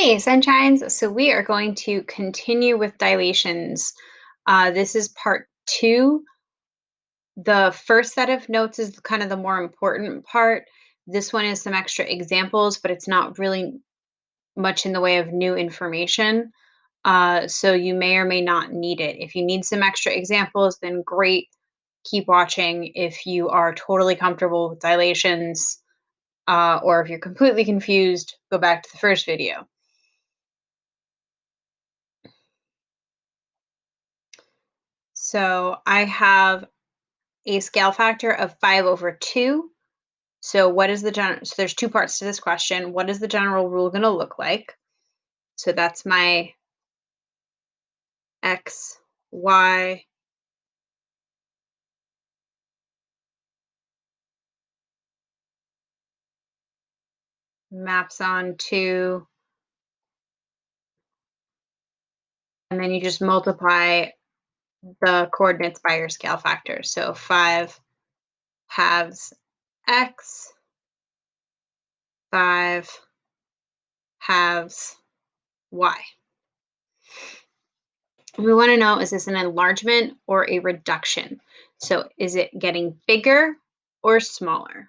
Hey, sunshines. So we are going to continue with dilations. This is part two. The first set of notes is kind of the more important part. This one is some extra examples, but it's not really much in the way of new information. So you may or may not need it. If you need some extra examples, then great. Keep watching. If you are totally comfortable with dilations, or if you're completely confused, go back to the first video. So I have a scale factor of 5/2. So what is the so there's two parts to this question. What is the general rule going to look like? So that's my x, y, maps on to, and then you just multiply the coordinates by your scale factor. So 5 halves x, 5 halves y. We want to know, is this an enlargement or a reduction? So is it getting bigger or smaller?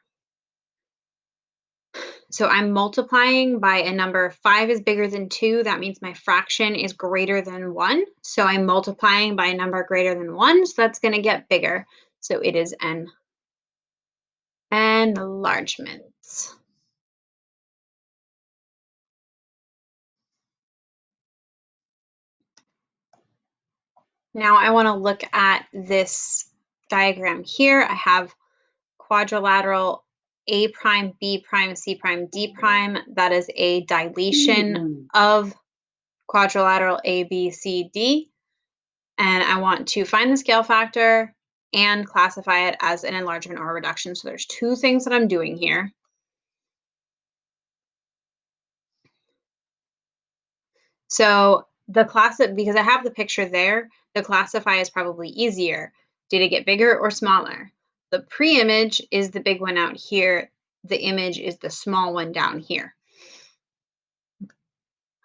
So I'm multiplying by a number. 5 is bigger than 2. That means my fraction is greater than 1. So I'm multiplying by a number greater than 1. So that's going to get bigger. So it is an enlargement. Now I want to look at this diagram here. I have quadrilateral A prime, B prime, C prime, D prime. That is a dilation of quadrilateral A, B, C, D. And I want to find the scale factor and classify it as an enlargement or a reduction. So there's two things that I'm doing here. So the class, because I have the picture there, the classify is probably easier. Did it get bigger or smaller? The pre-image is the big one out here. The image is the small one down here.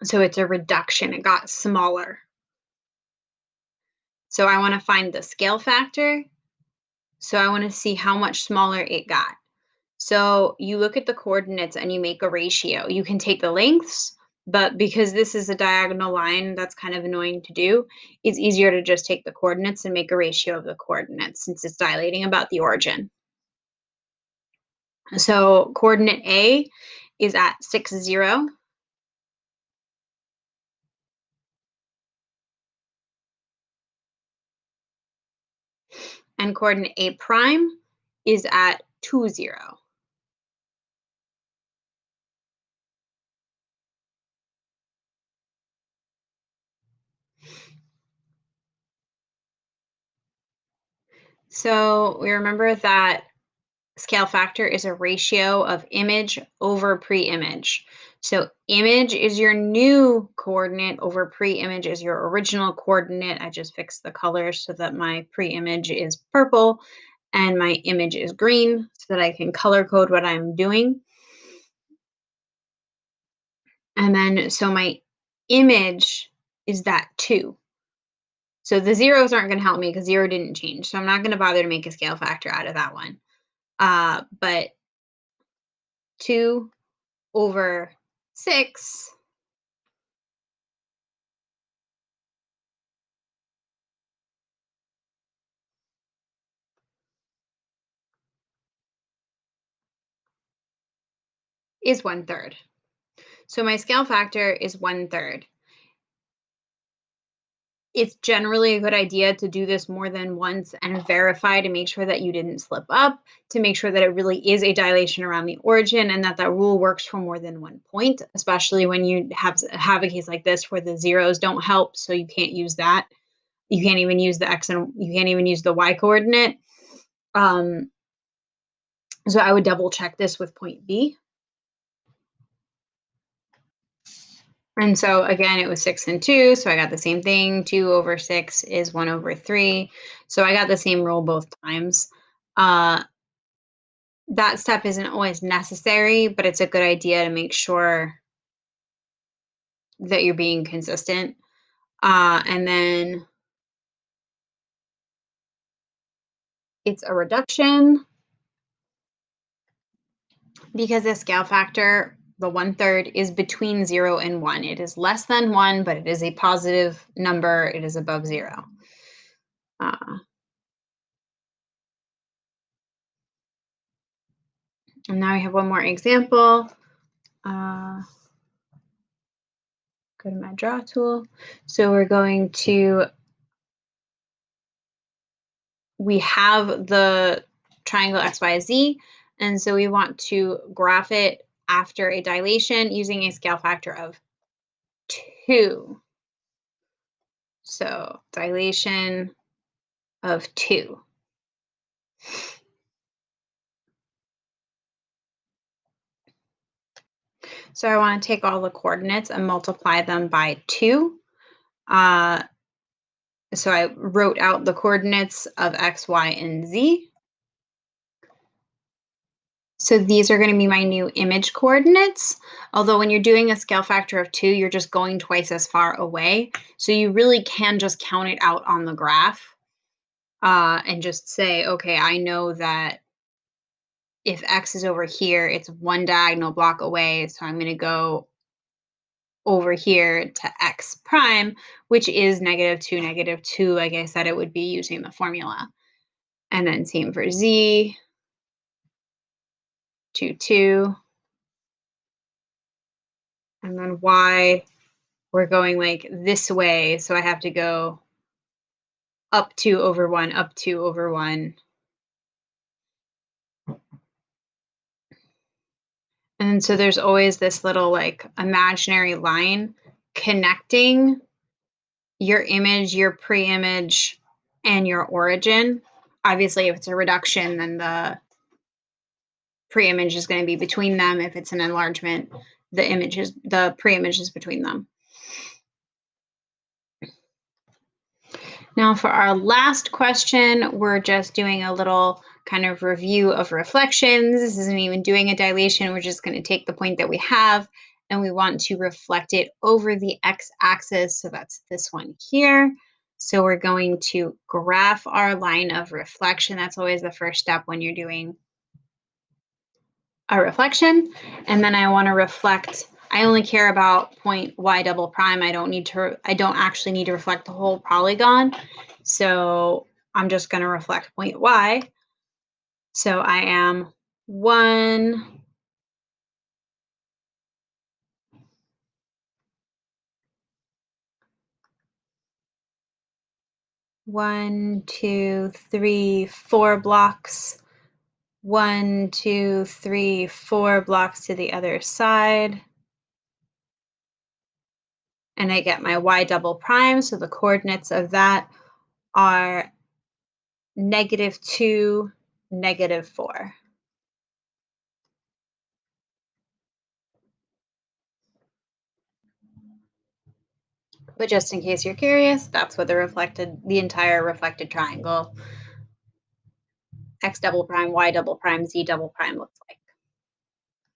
So it's a reduction. It got smaller. So I want to find the scale factor. So I want to see how much smaller it got. So you look at the coordinates and you make a ratio. You can take the lengths, but because this is a diagonal line, that's kind of annoying to do. It's easier to just take the coordinates and make a ratio of the coordinates since it's dilating about the origin. So coordinate A is at 6, 0. And coordinate A prime is at 2, 0. So we remember that scale factor is a ratio of image over pre-image. So image is your new coordinate over pre-image is your original coordinate. I just fixed the colors so that my pre-image is purple and my image is green so that I can color code what I'm doing. And then so my image is that 2. So the zeros aren't going to help me because 0 didn't change. So I'm not going to bother to make a scale factor out of that one. But 2 over 6 is 1/3. So my scale factor is 1/3. It's generally a good idea to do this more than once and verify to make sure that you didn't slip up, to make sure that it really is a dilation around the origin and that that rule works for more than one point, especially when you have a case like this where the zeros don't help, so you can't use that. You can't even use the x and you can't even use the y coordinate. Um, so I would double check this with point B. And so again, it was 6 and 2, so I got the same thing. 2 over 6 is 1/3. So I got the same rule both times. Uh, that step isn't always necessary, but it's a good idea to make sure that you're being consistent. And then it's a reduction because the scale factor, the 1/3, is between 0 and 1. It is less than 1, but it is a positive number. It is above 0. Uh, and now we have one more example. Uh, go to my draw tool. So we're going to, we have the triangle XYZ, and so we want to graph it after a dilation using a scale factor of 2. So dilation of 2. So I want to take all the coordinates and multiply them by 2. Uh, so I wrote out the coordinates of X, Y, and Z. So these are going to be my new image coordinates. Although when you're doing a scale factor of 2, you're just going twice as far away. So you really can just count it out on the graph and just say, okay, I know that if X is over here, it's one diagonal block away. So I'm going to go over here to X prime, which is -2, -2. Like I said, it would be using the formula. And then same for Z, 2, 2. And then Y, we're going like this way. So I have to go up 2 over 1, up 2 over 1. And so there's always this little like imaginary line connecting your image, your pre-image, and your origin. Obviously, if it's a reduction, then the pre-image is going to be between them. If it's an enlargement, the pre-image is between them. Now for our last question, we're just doing a little kind of review of reflections. This isn't even doing a dilation. We're just going to take the point that we have and we want to reflect it over the x-axis. So that's this one here. So we're going to graph our line of reflection. That's always the first step when you're doing a reflection. And then I want to reflect, I only care about point y double prime. I don't actually need to reflect the whole polygon. So I'm just going to reflect point y. So I am 1, 1, 2, 3, 4 blocks. 1, 2, 3, 4 blocks to the other side. And I get my y double prime. So the coordinates of that are -2, -4. But just in case you're curious, that's what the entire reflected triangle, x double prime, y double prime, z double prime looks